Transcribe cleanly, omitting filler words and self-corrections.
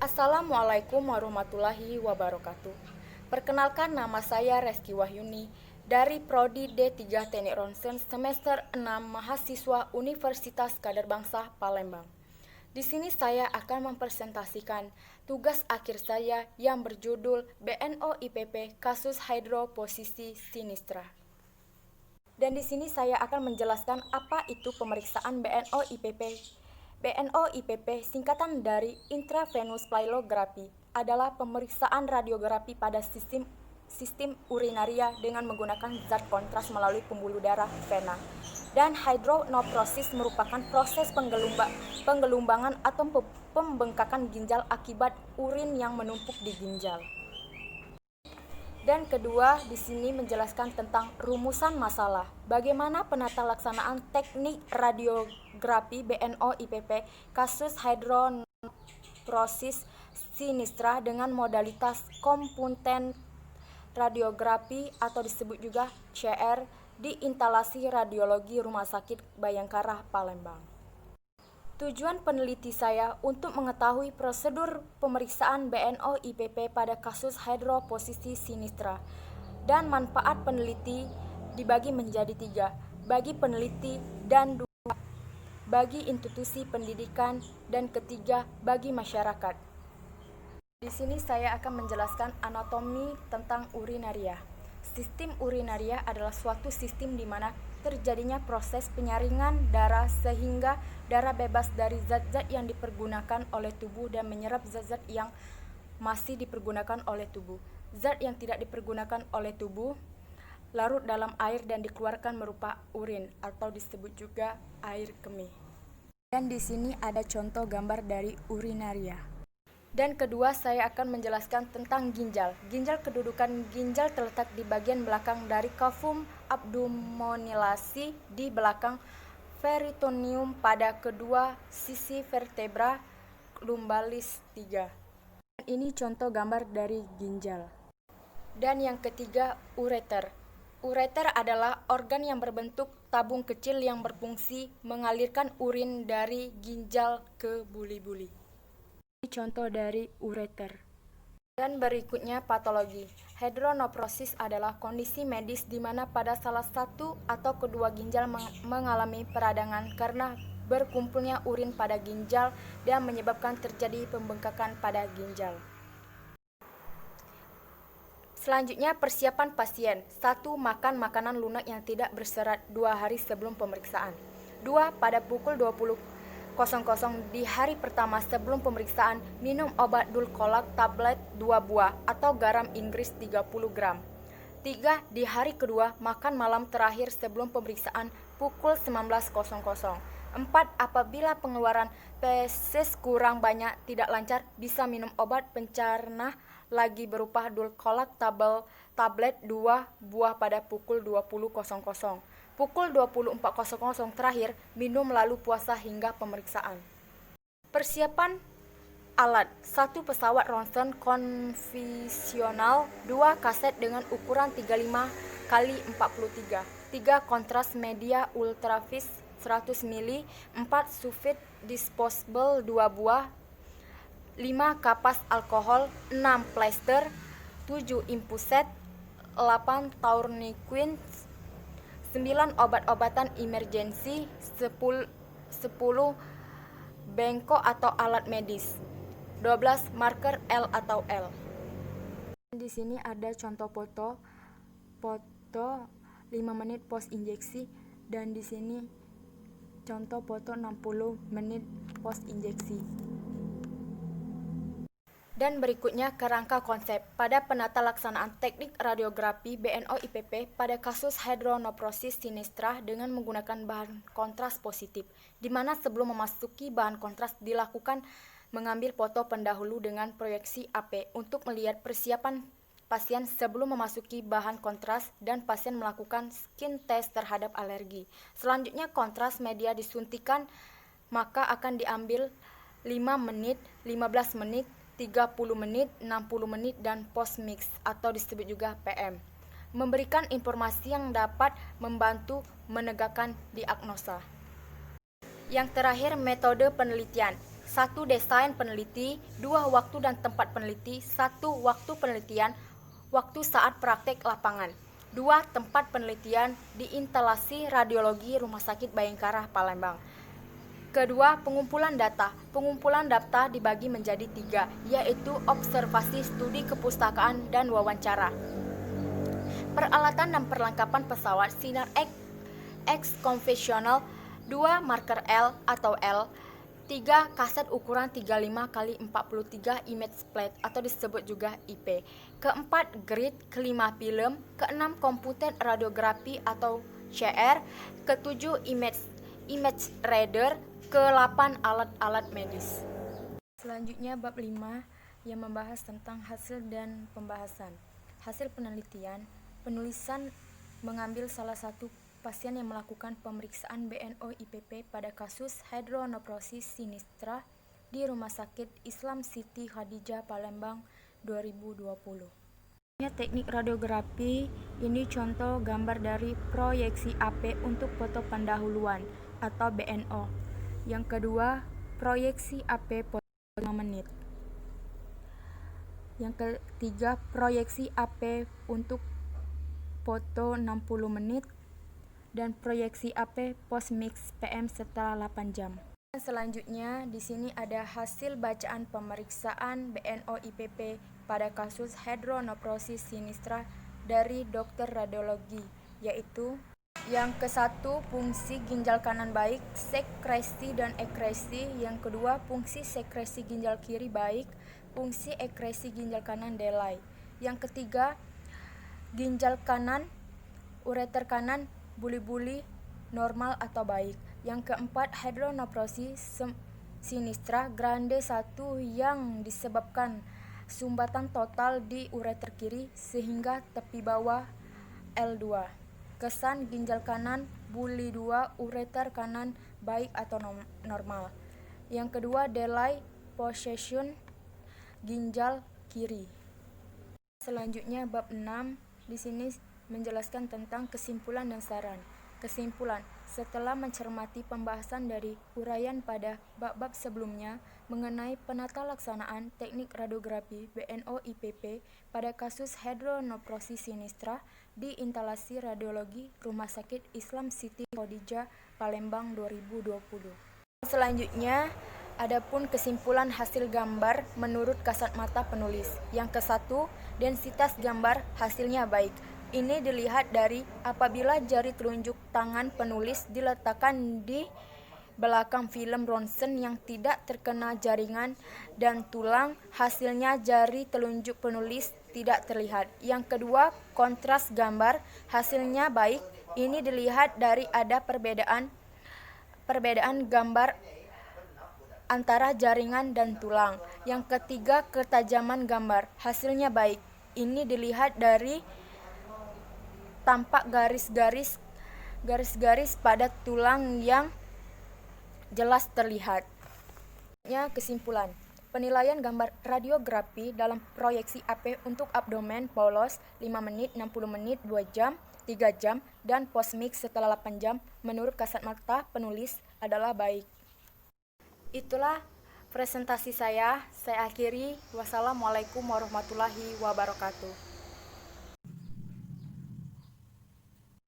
Assalamualaikum warahmatullahi wabarakatuh. Perkenalkan, nama saya Reski Wahyuni dari Prodi D3 Teknik Ronsen semester 6 mahasiswa Universitas Kadar Bangsa Palembang. Di sini saya akan mempresentasikan tugas akhir saya yang berjudul BNO IPP Kasus Hidroposisi Sinistra. Dan di sini saya akan menjelaskan apa itu pemeriksaan BNO IPP. BNO IPP singkatan dari intravenous plylography adalah pemeriksaan radiografi pada sistem urinaria dengan menggunakan zat kontras melalui pembuluh darah vena. Dan hydronephrosis merupakan proses penggelumbangan atau pembengkakan ginjal akibat urin yang menumpuk di ginjal. Dan kedua, di sini menjelaskan tentang rumusan masalah. Bagaimana penata laksanaan teknik radiografi BNO IPP kasus hidronephrosis sinistra dengan modalitas komputen radiografi atau disebut juga CR di instalasi radiologi Rumah Sakit Bayangkara Palembang. Tujuan peneliti saya untuk mengetahui prosedur pemeriksaan BNO IPP pada kasus hidroposisi sinistra, dan manfaat peneliti dibagi menjadi 3, bagi peneliti dan 2 bagi institusi pendidikan dan ketiga bagi masyarakat. Di sini saya akan menjelaskan anatomi tentang urinaria. Sistem urinaria adalah suatu sistem di mana terjadinya proses penyaringan darah sehingga darah bebas dari zat-zat yang dipergunakan oleh tubuh dan menyerap zat-zat yang masih dipergunakan oleh tubuh. Zat yang tidak dipergunakan oleh tubuh larut dalam air dan dikeluarkan berupa urin atau disebut juga air kemih. Dan di sini ada contoh gambar dari urinaria. Dan kedua, saya akan menjelaskan tentang ginjal. Kedudukan ginjal terletak di bagian belakang dari cavum abdominalisi di belakang peritoneum pada kedua sisi vertebra lumbalis 3. Dan ini contoh gambar dari ginjal. Dan yang ketiga, ureter. Ureter adalah organ yang berbentuk tabung kecil yang berfungsi mengalirkan urin dari ginjal ke buli-buli. Contoh dari ureter. Dan berikutnya patologi. Hidronephrosis adalah kondisi medis di mana pada salah satu atau kedua ginjal mengalami peradangan karena berkumpulnya urin pada ginjal dan menyebabkan terjadi pembengkakan pada ginjal. Selanjutnya, persiapan pasien. 1. Makan makanan lunak yang tidak berserat 2 hari sebelum pemeriksaan. 2. Pada pukul 20.00 di hari pertama sebelum pemeriksaan, minum obat dulcolax tablet 2 buah atau garam Inggris 30 gram. 3. Di hari kedua, makan malam terakhir sebelum pemeriksaan pukul 19.00. 4. Apabila pengeluaran feses kurang banyak tidak lancar, bisa minum obat pencerna lagi berupa dulcolax tablet 2 buah pada pukul 20.00. Pukul 24.00 terakhir, minum lalu puasa hingga pemeriksaan. Persiapan alat. 1. Pesawat ronsen konvensional. 2. Kaset dengan ukuran 35 x 43. 3. Kontras media ultravis 100 ml. 4. Sulfit disposable 2 buah. 5. Kapas alkohol. 6. Plester. 7. Infuset. 8. Tourniquet. 9. Obat-obatan emergensi. 10. Bengkok atau alat medis. 12. Marker L atau L. Di sini ada contoh foto 5 menit post injeksi, dan di sini contoh foto 60 menit post injeksi. Dan berikutnya kerangka konsep pada penata laksanaan teknik radiografi BNO IPP pada kasus hidronephrosis sinistra dengan menggunakan bahan kontras positif, di mana sebelum memasuki bahan kontras dilakukan mengambil foto pendahulu dengan proyeksi AP untuk melihat persiapan pasien sebelum memasuki bahan kontras, dan pasien melakukan skin test terhadap alergi. Selanjutnya kontras media disuntikan, maka akan diambil 5 menit, 15 menit, 30 menit, 60 menit, dan post mix atau disebut juga PM. Memberikan informasi yang dapat membantu menegakkan diagnosa. Yang terakhir, metode penelitian. 1. Desain peneliti. 2. Waktu dan tempat peneliti. 1. Waktu penelitian, waktu saat praktek lapangan. 2. Tempat penelitian di instalasi radiologi Rumah Sakit Bayangkara, Palembang. Kedua, pengumpulan data. Pengumpulan data dibagi menjadi 3, yaitu observasi, studi kepustakaan, dan wawancara. Peralatan dan perlengkapan pesawat sinar X konvensional. 2. Marker L atau L. 3. Kaset ukuran 35x43 image plate atau disebut juga IP. Keempat, grid. Kelima, film. Keenam, komputer radiografi atau CR. Ketujuh, image reader. Ke-8, alat-alat medis. Selanjutnya bab 5 yang membahas tentang hasil dan pembahasan. Hasil penelitian, penulisan mengambil salah satu pasien yang melakukan pemeriksaan BNO IPP pada kasus hidronephrosis sinistra di Rumah Sakit Islam Siti Khadijah, Palembang 2020. Teknik radiografi ini contoh gambar dari proyeksi AP untuk foto pendahuluan atau BNO. Yang kedua, proyeksi AP foto 5 menit. Yang ketiga, proyeksi AP untuk foto 60 menit dan proyeksi AP post mix PM setelah 8 jam. Selanjutnya di sini ada hasil bacaan pemeriksaan BNO IPP pada kasus hidronephrosis sinistra dari dokter radiologi, yaitu yang ke-1 fungsi ginjal kanan baik, sekresi dan ekresi. Yang kedua, fungsi sekresi ginjal kiri baik, fungsi ekresi ginjal kanan delay. Yang ketiga, ginjal kanan, ureter kanan, buli-buli normal atau baik. Yang keempat, hidronephrosis sinistra grade 1 yang disebabkan sumbatan total di ureter kiri sehingga tepi bawah L2. Kesan ginjal kanan, buli 2, ureter kanan baik atau normal. Yang kedua, delay possession ginjal kiri. Selanjutnya bab 6 di sini menjelaskan tentang kesimpulan dan saran. Kesimpulan, setelah mencermati pembahasan dari uraian pada bab-bab sebelumnya mengenai penata laksanaan teknik radiografi BNO IPP pada kasus hidronephrosis sinistra di instalasi radiologi Rumah Sakit Islam Siti Khadijah, Palembang 2020. Selanjutnya, adapun kesimpulan hasil gambar menurut kasat mata penulis. Yang ke-1, densitas gambar hasilnya baik. Ini dilihat dari apabila jari telunjuk tangan penulis diletakkan di belakang film ronsen yang tidak terkena jaringan dan tulang, hasilnya jari telunjuk penulis tidak terlihat. Yang kedua, kontras gambar hasilnya baik. Ini dilihat dari ada perbedaan gambar antara jaringan dan tulang. Yang ketiga, ketajaman gambar hasilnya baik. Ini dilihat dari tampak garis-garis pada tulang yang jelas terlihat. Kesimpulan, penilaian gambar radiografi dalam proyeksi AP untuk abdomen polos 5 menit, 60 menit, 2 jam, 3 jam, dan post mix setelah 8 jam menurut kasat mata penulis adalah baik. Itulah presentasi saya akhiri. Wassalamualaikum warahmatullahi wabarakatuh.